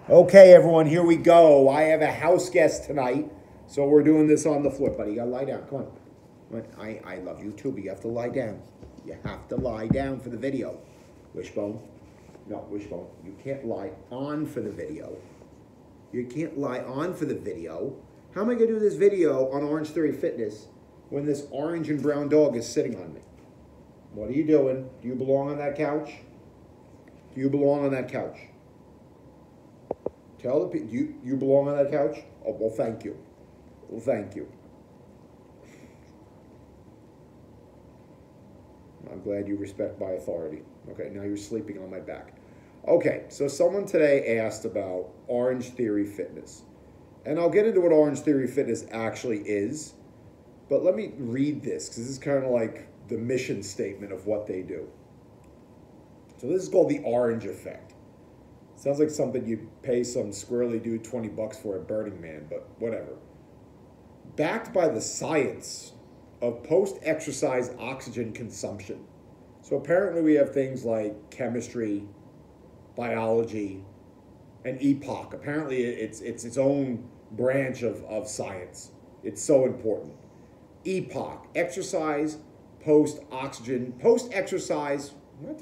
Okay, everyone, here we go. I have a house guest tonight, so we're doing this on the floor. Buddy, you gotta lie down. Come on. Come on. I love you too, but you have to lie down. You have to lie down for the video. Wishbone. No, Wishbone. You can't lie on for the video. You can't lie on for the video. How am I gonna do this video on Orange Theory Fitness when this orange and brown dog is sitting on me? What are you doing? Do you belong on that couch? Do you belong on that couch? Tell the people, you belong on that couch? Oh, well, thank you. Well, thank you. I'm glad you respect my authority. Okay, now you're sleeping on my back. Okay, so someone today asked about Orange Theory Fitness. And I'll get into what Orange Theory Fitness actually is, but let me read this, because this is kind of like the mission statement of what they do. So this is called the Orange Effect. Sounds like something you'd pay some squirrely dude 20 bucks for at Burning Man, but whatever. Backed by the science of post-exercise oxygen consumption. So apparently we have things like chemistry, biology, and EPOC. Apparently it's its own branch of science. It's so important. EPOC, exercise, post-oxygen, post-exercise, what?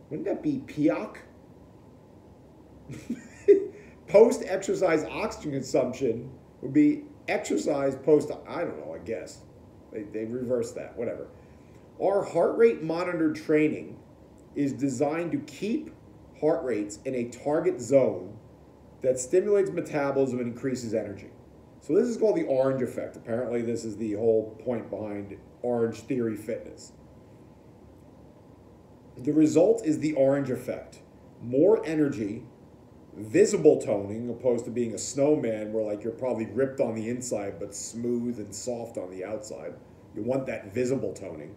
Wouldn't that be POC? Post-exercise oxygen consumption would be exercise post, I don't know, I guess. They reversed that, whatever. Our heart rate monitored training is designed to keep heart rates in a target zone that stimulates metabolism and increases energy. So this is called the Orange Effect. Apparently this is the whole point behind Orange Theory Fitness. The result is the Orange Effect. More energy, visible toning, opposed to being a snowman where like you're probably ripped on the inside but smooth and soft on the outside. You want that visible toning.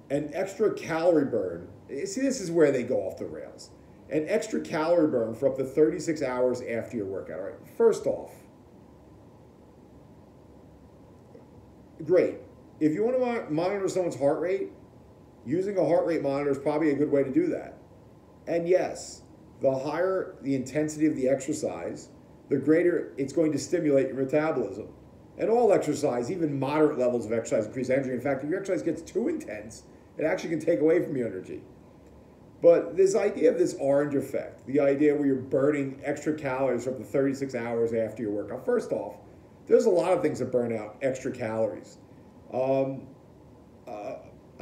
And extra calorie burn. See, this is where they go off the rails. An extra calorie burn for up to 36 hours after your workout. All right, first off, great. If you want to monitor someone's heart rate, using a heart rate monitor is probably a good way to do that. And yes, the higher the intensity of the exercise, the greater it's going to stimulate your metabolism. And all exercise, even moderate levels of exercise, increase energy. In fact, if your exercise gets too intense, it actually can take away from your energy. But this idea of this Orange Effect, the idea where you're burning extra calories for up to 36 hours after your workout. First off, there's a lot of things that burn out extra calories. I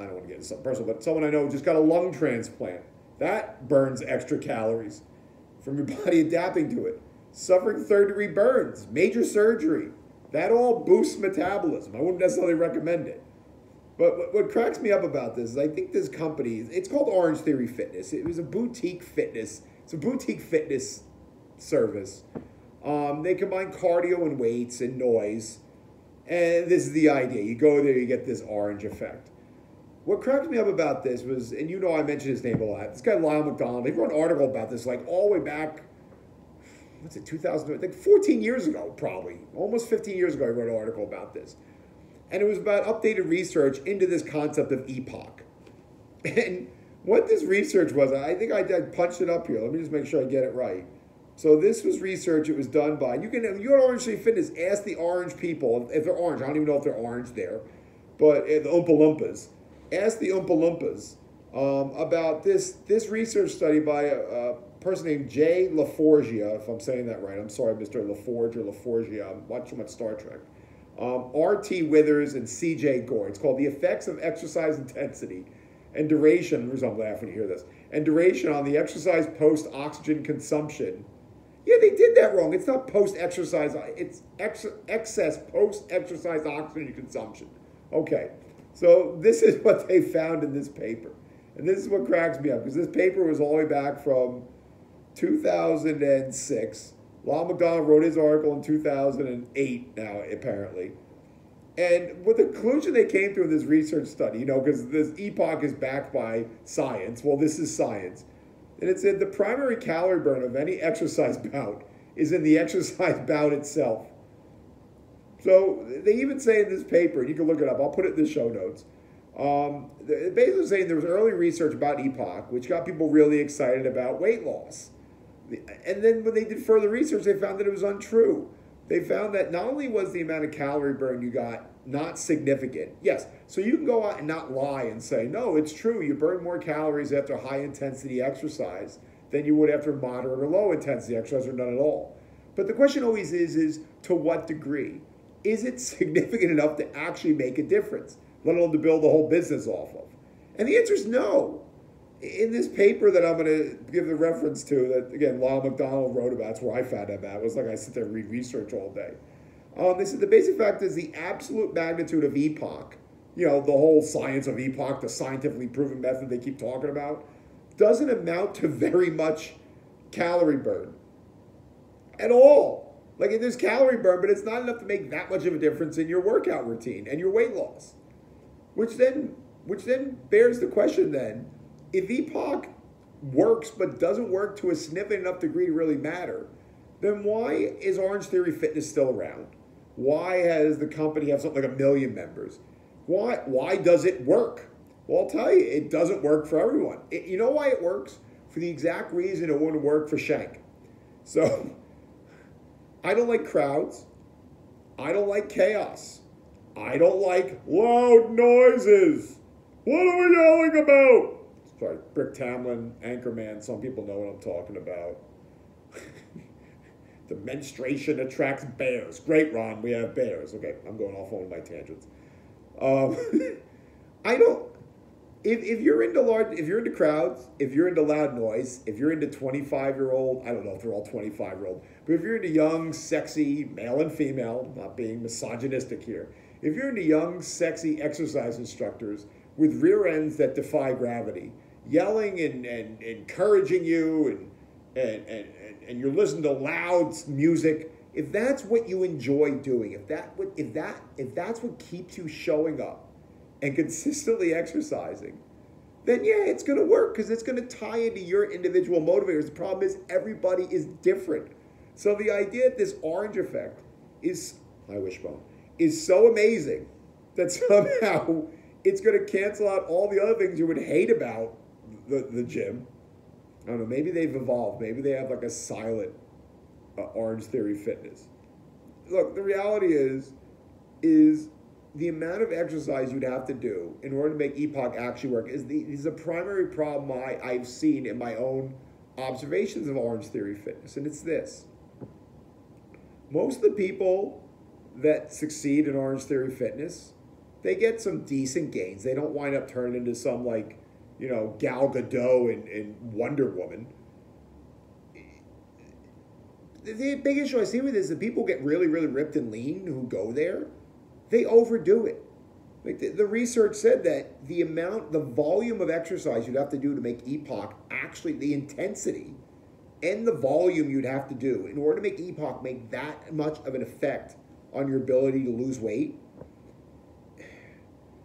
don't want to get into something personal, but someone I know just got a lung transplant. That burns extra calories from your body adapting to it. Suffering third-degree burns, major surgery, that all boosts metabolism. I wouldn't necessarily recommend it. But what cracks me up about this is I think this company, it's called Orange Theory Fitness. It was a boutique fitness. It's a boutique fitness service. They combine cardio and weights and noise. And this is the idea. You go there, you get this Orange Effect. What cracked me up about this was, and you know I mentioned his name a lot, this guy Lyle McDonald, he wrote an article about this like all the way back, what's it, 2000, I think 14 years ago probably, almost 15 years ago he wrote an article about this. And it was about updated research into this concept of EPOC. And what this research was, I think I punched it up here, let me just make sure I get it right. So this was research, it was done by, you go to Orange Theory Fitness, ask the orange people, if they're orange, I don't even know if they're orange there, but the Oompa Loompas. Ask the Oompa Loompas about this research study by a person named Jay LaForgia, if I'm saying that right. I'm sorry, Mr. LaForge or LaForgia. I'm watching much Star Trek. R.T. Withers and C.J. Gore. It's called The Effects of Exercise Intensity and Duration. The reason I'm laughing to hear this. And duration on the exercise post-oxygen consumption. Yeah, they did that wrong. It's not post-exercise. It's excess post-exercise oxygen consumption. Okay. So this is what they found in this paper. And this is what cracks me up, because this paper was all the way back from 2006. Lyle McDonald wrote his article in 2008 now, apparently. And what the conclusion they came to in this research study, you know, because this EPOC is backed by science. Well, this is science. And it said the primary calorie burn of any exercise bout is in the exercise bout itself. So they even say in this paper, and you can look it up, I'll put it in the show notes, basically saying there was early research about EPOC, which got people really excited about weight loss. And then when they did further research, they found that it was untrue. They found that not only was the amount of calorie burn you got not significant, yes, so you can go out and not lie and say, no, it's true, you burn more calories after high intensity exercise than you would after moderate or low intensity exercise or none at all. But the question always is to what degree? Is it significant enough to actually make a difference, let alone to build a whole business off of? And the answer is no. In this paper that I'm going to give the reference to, that again Lyle McDonald wrote about, that's where I found out about. It was like I sit there and read research all day. They said the basic fact is the absolute magnitude of EPOC, the whole science of EPOC, the scientifically proven method they keep talking about, doesn't amount to very much calorie burn at all. Like there's calorie burn, but it's not enough to make that much of a difference in your workout routine and your weight loss. Which then bears the question then, if EPOC works but doesn't work to a significant enough degree to really matter, then why is Orange Theory Fitness still around? Why has the company have something like 1 million members? Why does it work? Well, I'll tell you, it doesn't work for everyone. You know why it works? For the exact reason it wouldn't work for Shank. So, I don't like crowds. I don't like chaos. I don't like loud noises. What are we yelling about? Sorry, Brick Tamlin, Anchorman, some people know what I'm talking about. The menstruation attracts bears. Great, Ron, we have bears. Okay, I'm going off on my tangents. I don't, if you're into crowds, if you're into loud noise, if you're into 25-year-old, I don't know if they're all 25-year-old, but if you're into young, sexy, male and female, not being misogynistic here, if you're into young, sexy exercise instructors with rear ends that defy gravity, yelling and encouraging you and you're listening to loud music, if that's what you enjoy doing, if that's what keeps you showing up and consistently exercising, then yeah, it's going to work because it's going to tie into your individual motivators. The problem is everybody is different. So the idea that this orange effect is, my Wishbone, is so amazing that somehow it's going to cancel out all the other things you would hate about the gym. I don't know, maybe they've evolved. Maybe they have like a silent Orange Theory Fitness. Look, the reality is the amount of exercise you'd have to do in order to make EPOC actually work is a primary problem I've seen in my own observations of Orange Theory Fitness, and it's this. Most of the people that succeed in Orange Theory Fitness, they get some decent gains. They don't wind up turning into some like, Gal Gadot and Wonder Woman. The big issue I see with this is that people get really, really ripped and lean who go there. They overdo it. Like the research said that the volume of exercise you'd have to do to make EPOC, actually the intensity and the volume you'd have to do in order to make EPOC make that much of an effect on your ability to lose weight.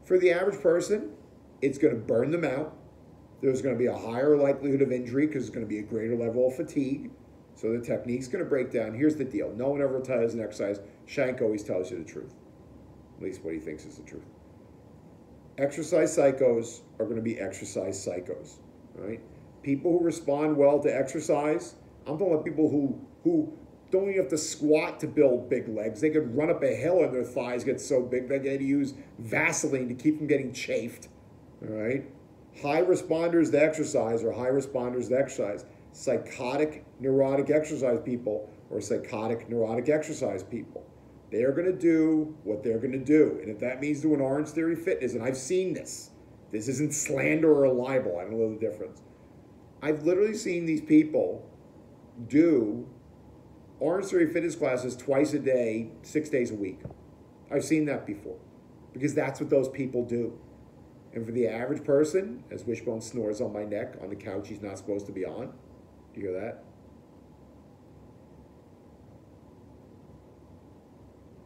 For the average person, it's going to burn them out. There's going to be a higher likelihood of injury because it's going to be a greater level of fatigue. So the technique's going to break down. Here's the deal. No one ever tells an exercise. Shank always tells you the truth. At least what he thinks is the truth. Exercise psychos are going to be exercise psychos. Right? People who respond well to exercise, I'm talking about people who don't even have to squat to build big legs. They could run up a hill and their thighs get so big they had to use Vaseline to keep them getting chafed. All right? High responders to exercise are high responders to exercise. Psychotic, neurotic exercise people or psychotic, neurotic exercise people. They are going to do what they're going to do. And if that means doing Orange Theory Fitness, and I've seen this. This isn't slander or a libel. I don't know the difference. I've literally seen these people do Orange Theory Fitness classes twice a day, 6 days a week. I've seen that before because that's what those people do. And for the average person, as Wishbone snores on my neck on the couch he's not supposed to be on, do you hear that?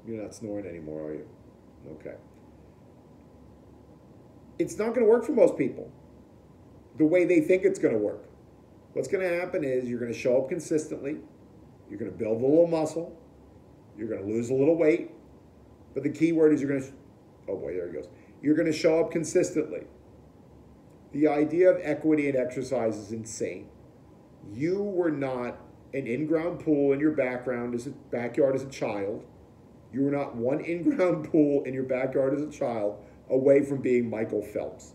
You're not snoring anymore, are you? Okay. It's not going to work for most people the way they think it's going to work. What's going to happen is you're going to show up consistently. You're going to build a little muscle. You're going to lose a little weight. But the key word is you're going to, oh boy, there he goes. You're going to show up consistently. The idea of equity in exercise is insane. You were not an in-ground pool in your backyard as a child. You were not one in-ground pool in your backyard as a child away from being Michael Phelps.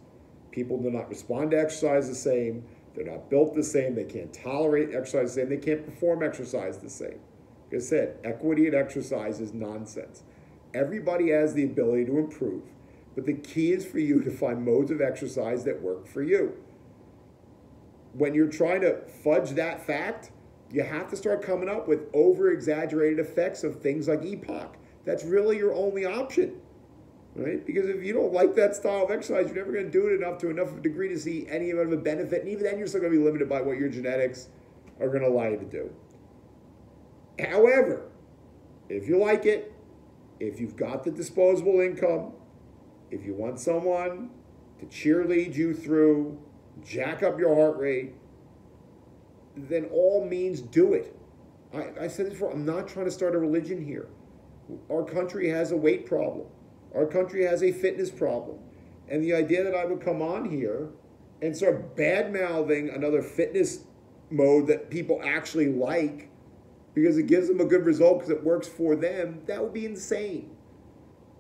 People do not respond to exercise the same. They're not built the same. They can't tolerate exercise the same. They can't perform exercise the same. Like I said, equity in exercise is nonsense. Everybody has the ability to improve, but the key is for you to find modes of exercise that work for you. When you're trying to fudge that fact, you have to start coming up with over-exaggerated effects of things like EPOC. That's really your only option, right? Because if you don't like that style of exercise, you're never going to do it enough of a degree to see any amount of a benefit. And even then, you're still going to be limited by what your genetics are going to allow you to do. However, if you like it, if you've got the disposable income, if you want someone to cheerlead you through, jack up your heart rate, then all means do it. I said this before, I'm not trying to start a religion here. Our country has a weight problem. Our country has a fitness problem. And the idea that I would come on here and start bad-mouthing another fitness mode that people actually like because it gives them a good result because it works for them, that would be insane.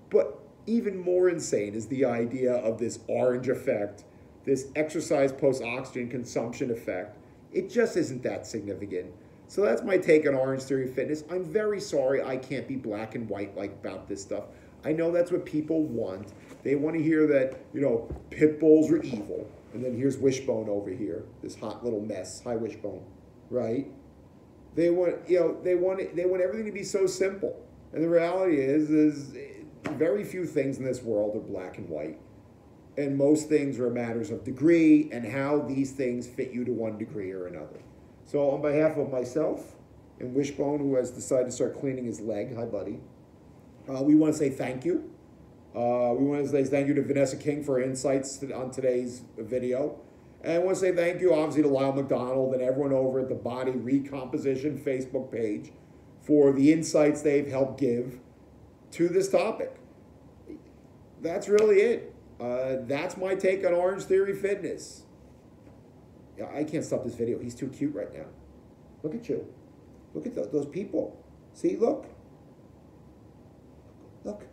But even more insane is the idea of this orange effect, this exercise post-oxygen consumption effect. It just isn't that significant. So that's my take on Orange Theory Fitness. I'm very sorry I can't be black and white like about this stuff. I know that's what people want. They want to hear that, you know, pit bulls are evil. And then here's Wishbone over here, this hot little mess. Hi, Wishbone, right? They want, you know, they want everything to be so simple. And the reality is very few things in this world are black and white. And most things are matters of degree and how these things fit you to one degree or another. So on behalf of myself and Wishbone, who has decided to start cleaning his leg, hi buddy, we want to say thank you. We want to say thank you to Vanessa King for her insights on today's video. And I want to say thank you, obviously, to Lyle McDonald and everyone over at the Body Recomposition Facebook page for the insights they've helped give to this topic. That's really it. That's my take on Orange Theory Fitness. Yeah, I can't stop this video. He's too cute right now. Look at you. Look at those people. See, look. Look.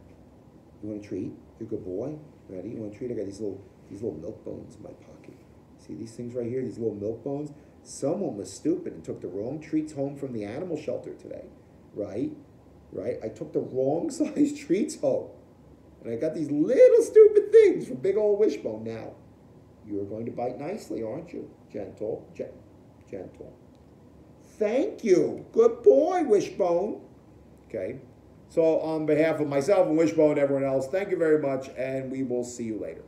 You want a treat? You're a good boy. Ready? You want a treat? I got these little milk bones in my pocket. See these things right here? These little milk bones? Someone was stupid and took the wrong treats home from the animal shelter today. Right? Right? I took the wrong size treats home. And I got these little stupid things from big old Wishbone. Now, you're going to bite nicely, aren't you? Gentle, gentle. Thank you. Good boy, Wishbone. Okay. So on behalf of myself and Wishbone and everyone else, thank you very much, and we will see you later.